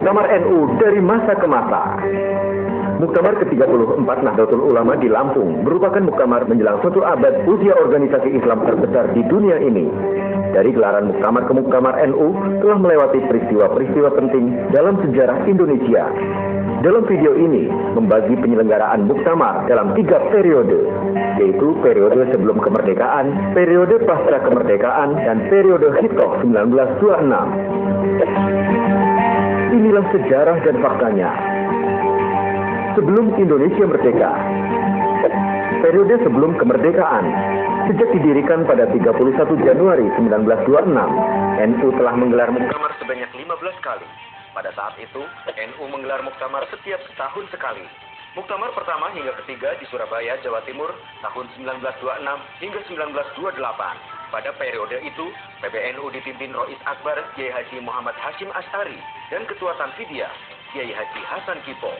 Muktamar NU dari masa ke masa. Muktamar ke-34 Nahdlatul Ulama di Lampung merupakan muktamar menjelang 1 abad usia organisasi Islam terbesar di dunia ini. Dari gelaran muktamar ke muktamar NU telah melewati peristiwa-peristiwa penting dalam sejarah Indonesia. Dalam video ini membagi penyelenggaraan muktamar dalam 3 periode, yaitu periode sebelum kemerdekaan, periode pasca kemerdekaan, dan periode Hitoh 1926. Inilah sejarah dan faktanya. Sebelum Indonesia merdeka, periode sebelum kemerdekaan, sejak didirikan pada 31 Januari 1926, NU telah menggelar muktamar sebanyak 15 kali. Pada saat itu, NU menggelar muktamar setiap setahun sekali. Muktamar pertama hingga ketiga di Surabaya, Jawa Timur, tahun 1926 hingga 1928. Pada periode itu, PBNU dipimpin Rois Akbar Kiai Haji Muhammad Hasyim Asy'ari dan Ketua Tanfidiyah Kiai Haji Hasan Kipo.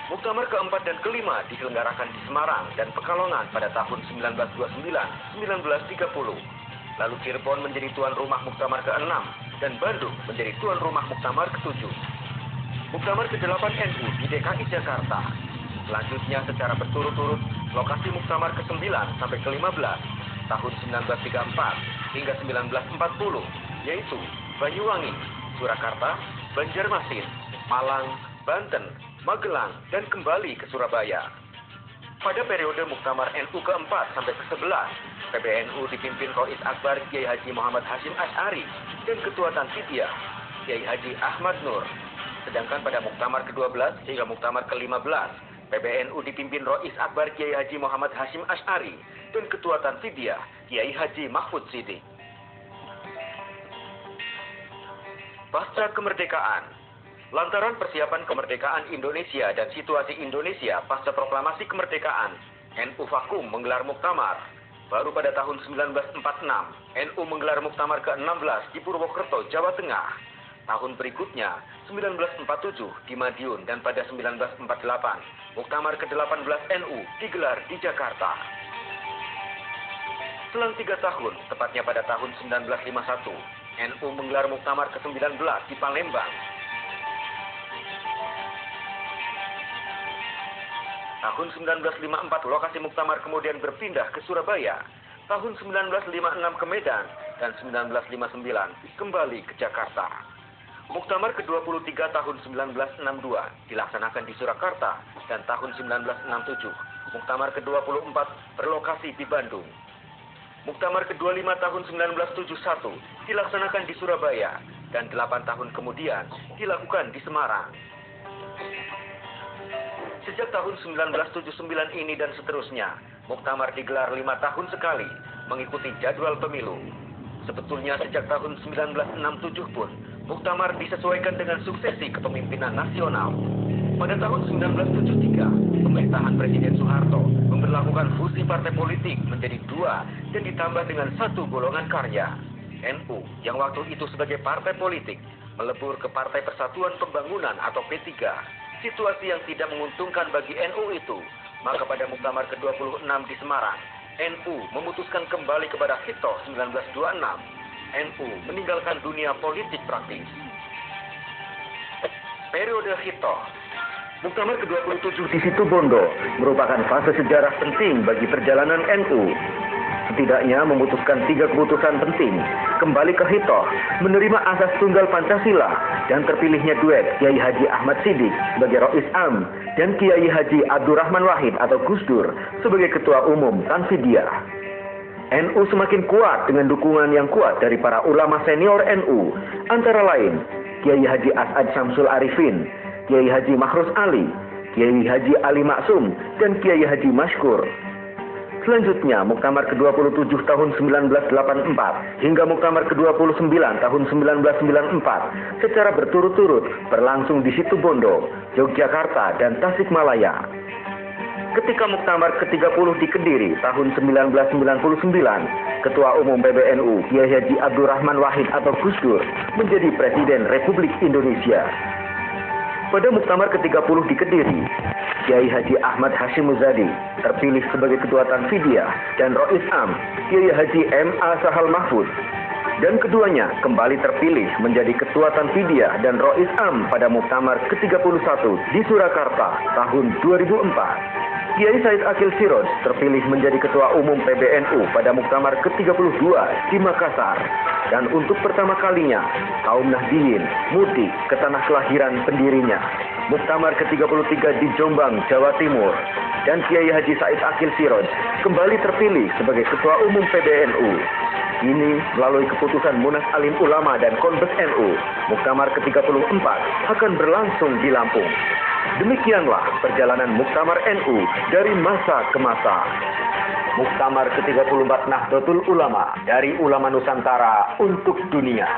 Muktamar keempat dan kelima diselenggarakan di Semarang dan Pekalongan pada tahun 1929-1930. Lalu Cirebon menjadi tuan rumah Muktamar ke-6 dan Bandung menjadi tuan rumah Muktamar ke-7. Muktamar ke-8 NU di DKI Jakarta. Selanjutnya secara berturut-turut lokasi Muktamar ke-9 sampai ke-15 tahun 1934 hingga 1940, yaitu Banyuwangi, Surakarta, Banjarmasin, Malang, Banten, Magelang, dan kembali ke Surabaya. Pada periode Muktamar NU ke-4 sampai ke-11, PBNU dipimpin Rois Akbar Kiai Haji Muhammad Hasyim Asy'ari dan Ketua Tanfidiyah Kiai Haji Ahmad Nur. Sedangkan pada Muktamar ke-12 hingga Muktamar ke-15, PBNU dipimpin Rois Akbar Kiai Haji Muhammad Hasyim Asy'ari dan Ketua Tanfidiyah Kiai Haji Mahfud Siddiq. Pasca kemerdekaan, lantaran persiapan kemerdekaan Indonesia dan situasi Indonesia pasca proklamasi kemerdekaan, NU vakum menggelar muktamar. Baru pada tahun 1946, NU menggelar muktamar ke-16 di Purwokerto, Jawa Tengah. Tahun berikutnya, 1947 di Madiun, dan pada 1948, muktamar ke-18 NU digelar di Jakarta. Selang 3 tahun, tepatnya pada tahun 1951, NU menggelar muktamar ke-19 di Palembang. Tahun 1954 lokasi muktamar kemudian berpindah ke Surabaya. Tahun 1956 ke Medan dan 1959 kembali ke Jakarta. Muktamar ke-23 tahun 1962 dilaksanakan di Surakarta dan tahun 1967 muktamar ke-24 berlokasi di Bandung. Muktamar ke-25 tahun 1971 dilaksanakan di Surabaya dan 8 tahun kemudian dilakukan di Semarang. Sejak tahun 1979 ini dan seterusnya, muktamar digelar 5 tahun sekali, mengikuti jadwal pemilu. Sebetulnya sejak tahun 1967 pun, muktamar disesuaikan dengan suksesi kepemimpinan nasional. Pada tahun 1973, pemerintahan Presiden Soeharto memberlakukan fusi partai politik menjadi 2 dan ditambah dengan 1 golongan karya. NU, yang waktu itu sebagai partai politik, melebur ke Partai Persatuan Pembangunan atau P3. Situasi yang tidak menguntungkan bagi NU itu, maka pada muktamar ke-26 di Semarang, NU memutuskan kembali kepada Hitoh 1926. NU meninggalkan dunia politik praktis. Periode Hitoh. Muktamar ke-27 di Situbondo merupakan fase sejarah penting bagi perjalanan NU. Setidaknya memutuskan 3 keputusan penting, kembali ke Hitoh, menerima asas tunggal Pancasila, dan terpilihnya duet Kiai Haji Ahmad Siddiq sebagai Rois Am dan Kiai Haji Abdurrahman Wahid atau Gus Dur sebagai Ketua Umum Tanfidiyah. NU semakin kuat dengan dukungan yang kuat dari para ulama senior NU, antara lain Kiai Haji As'ad Syamsul Arifin, Kiai Haji Mahrus Ali, Kiai Haji Ali Maksum, dan Kiai Haji Mashkur. Selanjutnya, Muktamar ke-27 tahun 1984 hingga Muktamar ke-29 tahun 1994 secara berturut-turut berlangsung di Situbondo, Yogyakarta, dan Tasikmalaya. Ketika Muktamar ke-30 di Kediri tahun 1999, Ketua Umum PBNU Kiai Haji Abdurrahman Wahid atau Gus Dur menjadi Presiden Republik Indonesia. Pada Muktamar ke-30 di Kediri, Kiai Haji Ahmad Hashim Muzadi terpilih sebagai Ketua Tanfidiyah dan Rois Am Kiai Haji M.A. Sahal Mahfud. Dan keduanya kembali terpilih menjadi Ketua Tanfidiyah dan Rois Am pada Muktamar ke-31 di Surakarta tahun 2004. Kiai Said Akil Siroj terpilih menjadi Ketua Umum PBNU pada Muktamar ke-32 di Makassar. Dan untuk pertama kalinya, kaum Nahdiyin mudik ke tanah kelahiran pendirinya, Muktamar ke-33 di Jombang, Jawa Timur. Dan Kiai Haji Said Akil Siroj kembali terpilih sebagai Ketua Umum PBNU. Ini melalui keputusan Munas Alim Ulama dan Konbes NU, Muktamar ke-34 akan berlangsung di Lampung. Demikianlah perjalanan Muktamar NU dari masa ke masa. Muktamar ke-34 Nahdlatul Ulama dari ulama Nusantara untuk dunia.